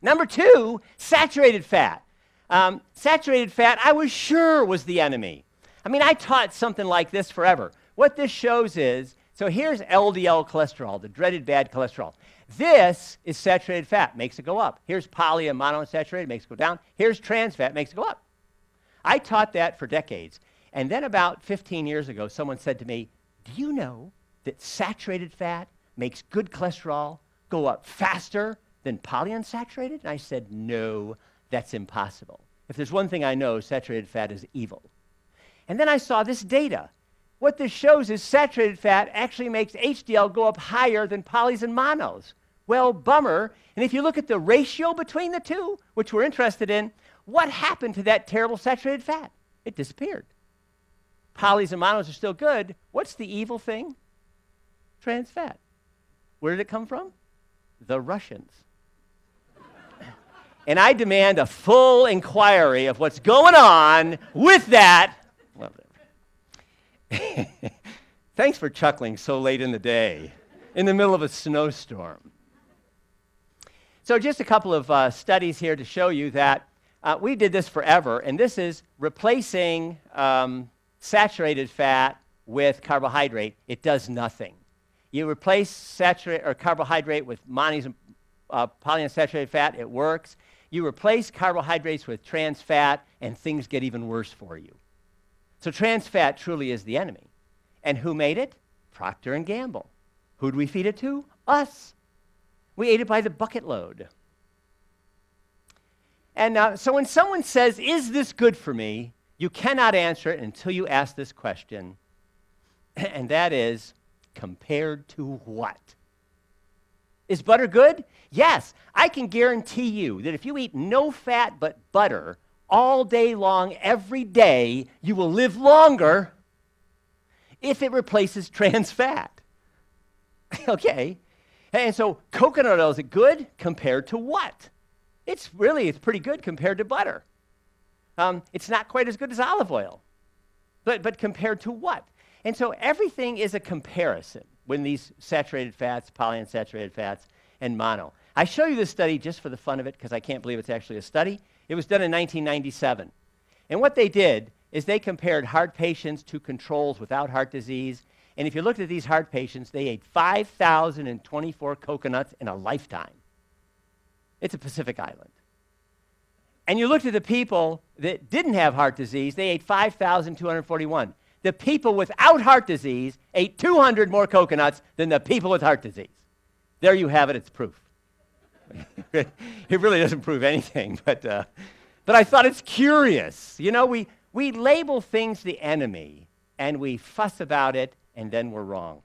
Number 2, saturated fat. Saturated fat, I was sure was the enemy. I mean, I taught something like this forever. What this shows is, so here's LDL cholesterol, the dreaded bad cholesterol. This is saturated fat, makes it go up. Here's poly and monounsaturated, makes it go down. Here's trans fat, makes it go up. I taught that for decades. And then about 15 years ago, someone said to me, do you know that saturated fat makes good cholesterol go up faster than polyunsaturated? And I said, no, that's impossible. If there's one thing I know, saturated fat is evil. And then I saw this data. What this shows is saturated fat actually makes HDL go up higher than polys and monos. Well, bummer. And if you look at the ratio between the two, which we're interested in, what happened to that terrible saturated fat? It disappeared. Polys and monos are still good. What's the evil thing? Trans fat. Where did it come from? The Russians. And I demand a full inquiry of what's going on with that. Thanks for chuckling so late in the day, in the middle of a snowstorm. So just a couple of studies here to show you that we did this forever, and this is replacing saturated fat with carbohydrate. It does nothing. You replace saturated or carbohydrate with monos and polyunsaturated fat, it works. You replace carbohydrates with trans fat, and things get even worse for you. So trans fat truly is the enemy. And who made it? Procter & Gamble. Who'd we feed it to? Us. We ate it by the bucket load. And so when someone says, is this good for me? You cannot answer it until you ask this question. And that is, compared to what? Is butter good? Yes. I can guarantee you that if you eat no fat but butter all day long, every day, you will live longer if it replaces trans fat. Okay. And so coconut oil, is it good? Compared to what? It's pretty good compared to butter. It's not quite as good as olive oil. But compared to what? And so everything is a comparison when these saturated fats, polyunsaturated fats, and mono. I show you this study just for the fun of it because I can't believe it's actually a study. It was done in 1997. And what they did is they compared heart patients to controls without heart disease. And if you looked at these heart patients, they ate 5,024 coconuts in a lifetime. It's a Pacific island. And you looked at the people that didn't have heart disease, they ate 5,241. The people without heart disease ate 200 more coconuts than the people with heart disease. There you have it, it's proof. It really doesn't prove anything, but I thought it's curious. You know, we label things the enemy, and we fuss about it, and then we're wrong.